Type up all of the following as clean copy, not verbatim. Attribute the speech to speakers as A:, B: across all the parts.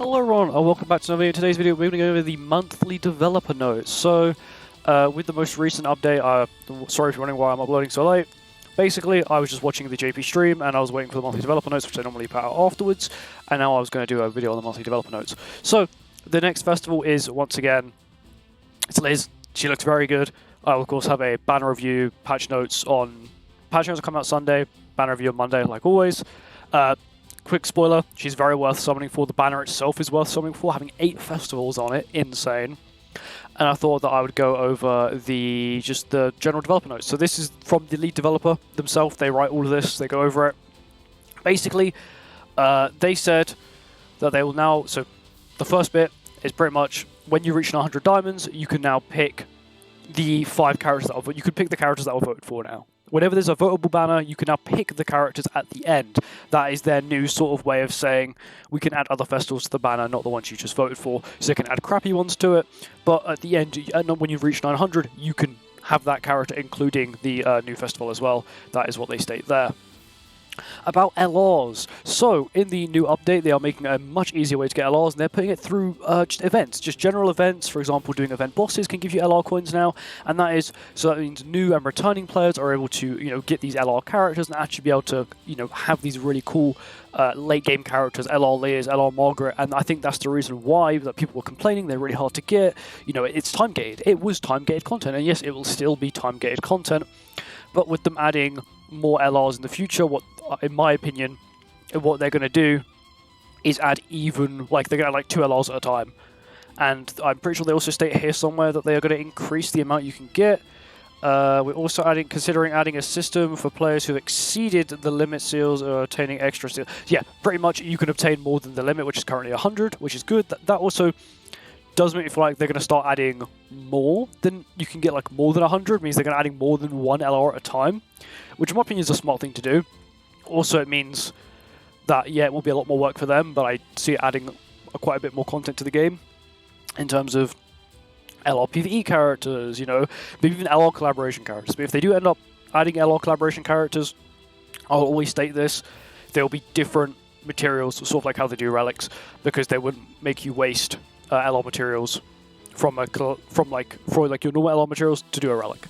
A: Hello everyone, and welcome back to another video. Today's video we're going to go over the monthly developer notes. So, with the most recent update, sorry if you're wondering why I'm uploading so late. Basically, I was just watching the JP stream and I was waiting for the monthly developer notes, which I normally put out afterwards, and now I was going to do a video on the monthly developer notes. So, the next festival is, once again, it's Liz. She looks very good. I will, of course, have a banner review, patch notes will come out Sunday, banner review on Monday, like always. Quick spoiler, she's very worth summoning for. The banner itself is worth summoning for, having 8 festivals on it, insane. And I thought that I would go over the general developer notes. So this is from the lead developer themselves. They write all of this, they go over it. Basically, they said that they will now, so the first bit is pretty much when you reach 100 diamonds, you can now pick the 5 characters you can pick the characters that were voted for now. Whenever there's a votable banner, you can now pick the characters at the end. That is their new sort of way of saying we can add other festivals to the banner, not the ones you just voted for. So they can add crappy ones to it, but at the end, when you've reached 900, you can have that character, including the new festival as well. That is what they state there. About LRs. So, in the new update, they are making a much easier way to get LRs, and they're putting it through just events, just general events. For example, doing event bosses can give you LR coins now, and that means new and returning players are able to, get these LR characters and actually be able to, have these really cool late game characters, LR Liz, LR Margaret, and I think that's the reason why that people were complaining they're really hard to get. It's time gated. It was time gated content, and yes, it will still be time gated content, but with them adding more LRs in the future, in my opinion, what they're going to do is add they're going to add like 2 LRs at a time. And I'm pretty sure they also state here somewhere that they are going to increase the amount you can get. We're also considering adding a system for players who exceeded the limit seals or obtaining extra seals. Yeah, pretty much you can obtain more than the limit, which is currently 100, which is good. That also does make me feel like they're going to start adding more than you can get, like more than 100. Means they're going to adding more than 1 LR at a time, which in my opinion is a smart thing to do. Also, it means that, it will be a lot more work for them, but I see it adding quite a bit more content to the game in terms of LR PVE characters, maybe even LR collaboration characters. But if they do end up adding LR collaboration characters, I'll always state this, there will be different materials, sort of like how they do relics, because they wouldn't make you waste LR materials from your normal LR materials to do a relic,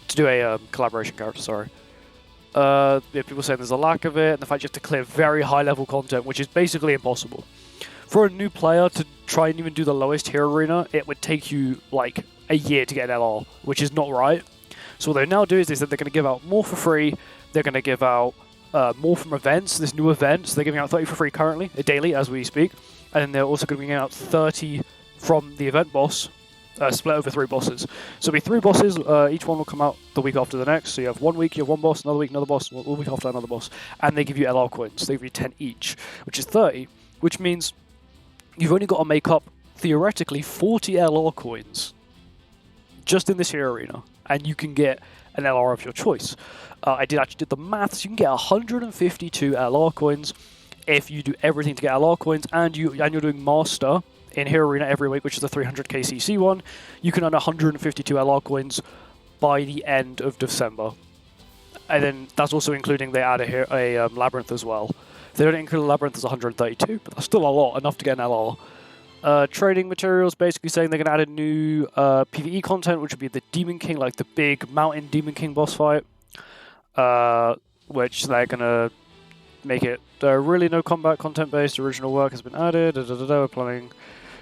A: to do a collaboration character, sorry. People saying there's a lack of it, and the fact you have to clear very high level content, which is basically impossible. For a new player to try and even do the lowest hero arena, it would take you like a year to get an LR, which is not right. So what they now do is they're going to give out more for free, they're going to give out more from events, this new event, so they're giving out 30 for free currently, daily as we speak, and then they're also going to be giving out 30 from the event boss, split over 3 bosses. So it'll be 3 bosses, each one will come out the week after the next. So you have 1 week, you have 1 boss, another week, another boss, 1 week after another boss. And they give you LR coins. They give you 10 each, which is 30, which means you've only got to make up, theoretically, 40 LR coins just in this here arena. And you can get an LR of your choice. I actually did the maths. You can get 152 LR coins if you do everything to get LR coins, and you're doing Master in Hero Arena every week, which is the 300k CC one. You can earn 152 LR coins by the end of December. And then that's also including they add a Labyrinth as well. They don't include a Labyrinth as 132, but that's still a lot, enough to get an LR. Trading materials, basically saying they're going to add a new PVE content, which would be the Demon King, like the big Mountain Demon King boss fight, which they're going to make it really no combat content-based. Original work has been added. We're planning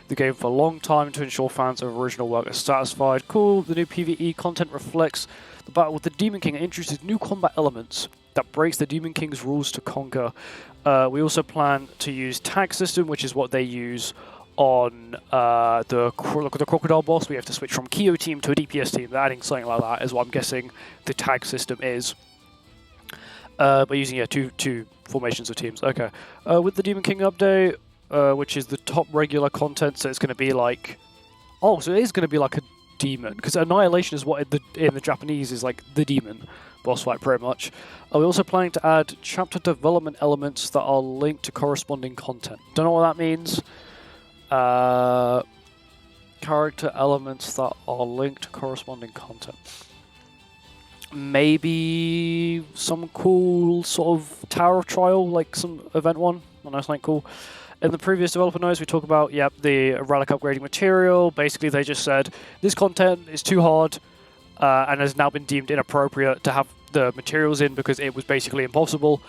A: the game for a long time to ensure fans of original work are satisfied. Cool. The new PvE content reflects the battle with the Demon King and introduces new combat elements that breaks the Demon King's rules to conquer. We also plan to use tag system, which is what they use on the Crocodile boss. We have to switch from Kyo team to a DPS team. They're adding something like that, is what I'm guessing the tag system is. By using two formations of teams. Okay. With the Demon King update, which is the top regular content, so it's going to be like... Oh, so it is going to be like a demon, because Annihilation is what in the Japanese is like the demon boss fight, pretty much. We're also planning to add chapter development elements that are linked to corresponding content. Don't know what that means. Character elements that are linked to corresponding content. Maybe some cool sort of Tower of Trial, like some event one. I know, something cool. in the previous developer notes, we talk about, yep, the relic upgrading material. Basically, they just said, this content is too hard and has now been deemed inappropriate to have the materials in because it was basically impossible.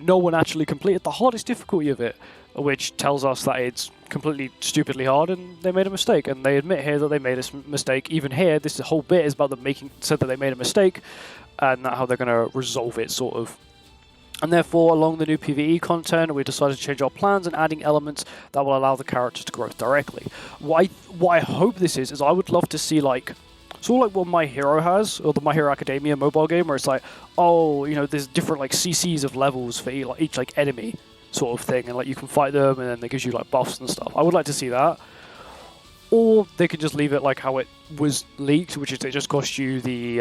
A: No one actually completed the hardest difficulty of it, which tells us that it's completely stupidly hard and they made a mistake. And they admit here that they made a mistake. Even here, this whole bit is about them said that they made a mistake and how they're going to resolve it, sort of. And therefore, along the new PVE content, we decided to change our plans and adding elements that will allow the characters to grow directly. What I hope this is I would love to see, like, sort of like what My Hero has, or the My Hero Academia mobile game, where it's like, oh, you know, there's different, like, CCs of levels for each like, enemy sort of thing, and, like, you can fight them, and then it gives you, like, buffs and stuff. I would like to see that. Or they could just leave it like how it was leaked, which is it just cost you the,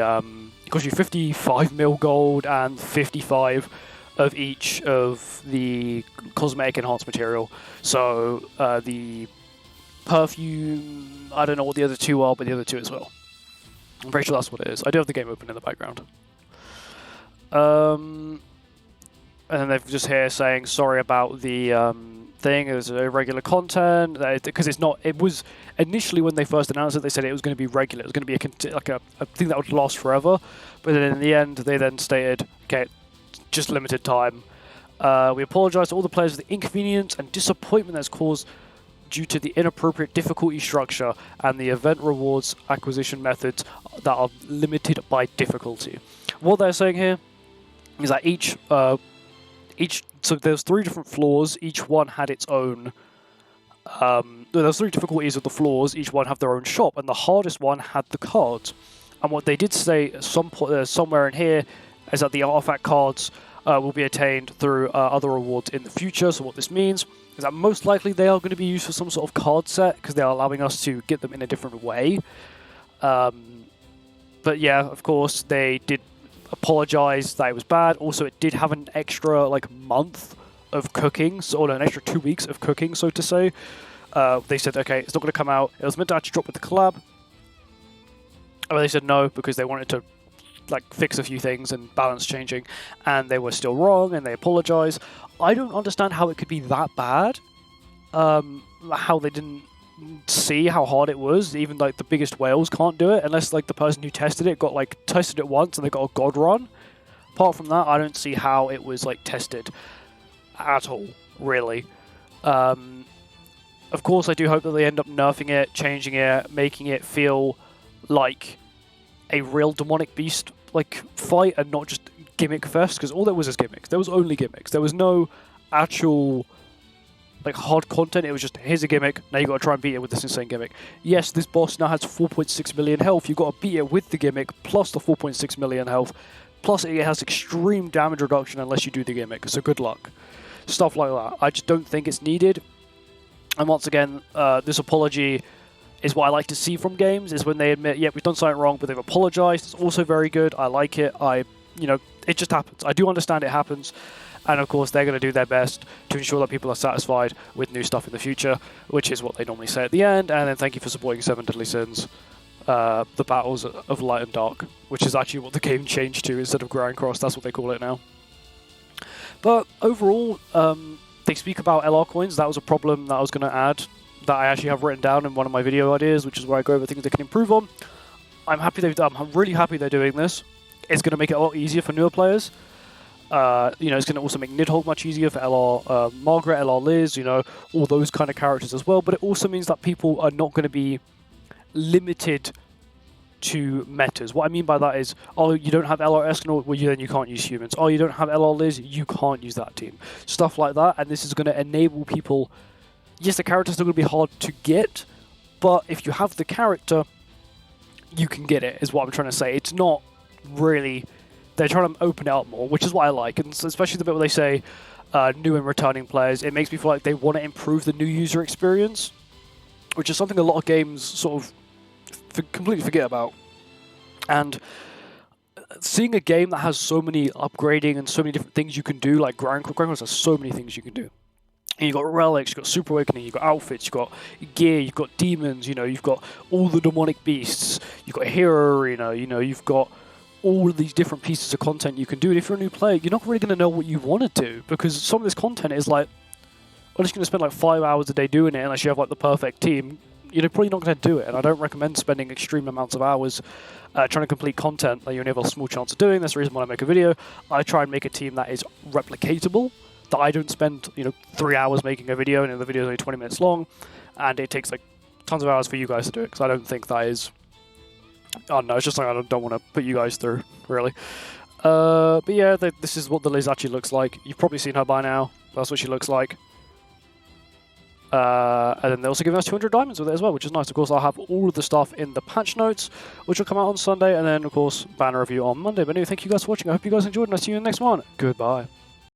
A: cost you 55 mil gold and 55 of each of the cosmetic enhanced material. So the perfume, I don't know what the other two are, but the other two as well. I'm pretty sure that's what it is. I do have the game open in the background. And then they've just here saying sorry about the thing. It was irregular content because it's not. It was initially when they first announced it, they said it was going to be regular. It was going to be a thing that would last forever. But then in the end, they then stated, okay, just limited time. We apologize to all the players for the inconvenience and disappointment that's caused due to the inappropriate difficulty structure and the event rewards acquisition methods that are limited by difficulty. What they're saying here is that so there's 3 different floors, each one had its own there's 3 difficulties of the floors, each one have their own shop, and the hardest one had the cards. And what they did say at some point, somewhere in here, is that the artifact cards will be attained through other rewards in the future. So what this means is that most likely they are going to be used for some sort of card set, because they are allowing us to get them in a different way. But yeah, of course, they did apologize that it was bad. Also, it did have an extra month of cooking, or an extra 2 weeks of cooking, so to say. They said, okay, it's not going to come out. It was meant to actually drop with the collab. But they said no, because they wanted to fix a few things and balance changing, and they were still wrong, and they apologize. I don't understand how it could be that bad. How they didn't see how hard it was. Even the biggest whales can't do it, unless the person who tested it got tested it once and they got a god run. Apart from that, I don't see how it was tested at all, really. Of course, I do hope that they end up nerfing it, changing it, making it feel like a real demonic beast fight and not just gimmick fest, because all there was is gimmicks. There was only gimmicks. There was no actual hard content. It was just, here's a gimmick, now you got to try and beat it with this insane gimmick. Yes, this boss now has 4.6 million health. You've got to beat it with the gimmick plus the 4.6 million health, plus it has extreme damage reduction unless you do the gimmick, so good luck. Stuff like that. I just don't think it's needed. And once again, this apology is what I like to see from games, is when they admit, yeah, we've done something wrong, but they've apologized. It's also very good. I like it. It just happens. I do understand it happens. And of course, they're going to do their best to ensure that people are satisfied with new stuff in the future, which is what they normally say at the end. And then thank you for supporting 7 Deadly Sins, the Battles of Light and Dark, which is actually what the game changed to instead of Grand Cross. That's what they call it now. But overall, they speak about LR coins. That was a problem that I was going to add, that I actually have written down in one of my video ideas, which is where I go over things they can improve on. I'm really happy they're doing this. It's going to make it a lot easier for newer players. It's going to also make Nidhogg much easier for LR Margaret, LR Liz, all those kind of characters as well. But it also means that people are not going to be limited to metas. What I mean by that is, oh, you don't have LR Escanor, well, then you can't use humans. Oh, you don't have LR Liz, you can't use that team. Stuff like that, and this is going to enable people. Yes, the character's still going to be hard to get, but if you have the character, you can get it, is what I'm trying to say. It's not really... They're trying to open it up more, which is what I like, and especially the bit where they say new and returning players. It makes me feel like they want to improve the new user experience, which is something a lot of games sort of completely forget about. And seeing a game that has so many upgrading and so many different things you can do, like Grand Cross has so many things you can do. And you've got relics, you've got Super Awakening, you've got outfits, you've got gear, you've got demons, you've got all the demonic beasts, you've got a hero arena, you've got all of these different pieces of content you can do. And if you're a new player, you're not really going to know what you want to do, because some of this content is unless you're going to spend like 5 hours a day doing it, unless you have like the perfect team, you're probably not going to do it. And I don't recommend spending extreme amounts of hours trying to complete content that you only have a small chance of doing. That's the reason why I make a video. I try and make a team that is replicatable, that I don't spend 3 hours making a video, and the video is only 20 minutes long, and it takes like tons of hours for you guys to do it, because I don't think that is... I don't know, it's just like I don't want to put you guys through, really. But yeah, this is what the Liz actually looks like. You've probably seen her by now. That's what she looks like. And then they also give us 200 diamonds with it as well, which is nice. Of course, I'll have all of the stuff in the patch notes, which will come out on Sunday, and then, of course, banner review on Monday. But anyway, thank you guys for watching. I hope you guys enjoyed, and I'll see you in the next one. Goodbye.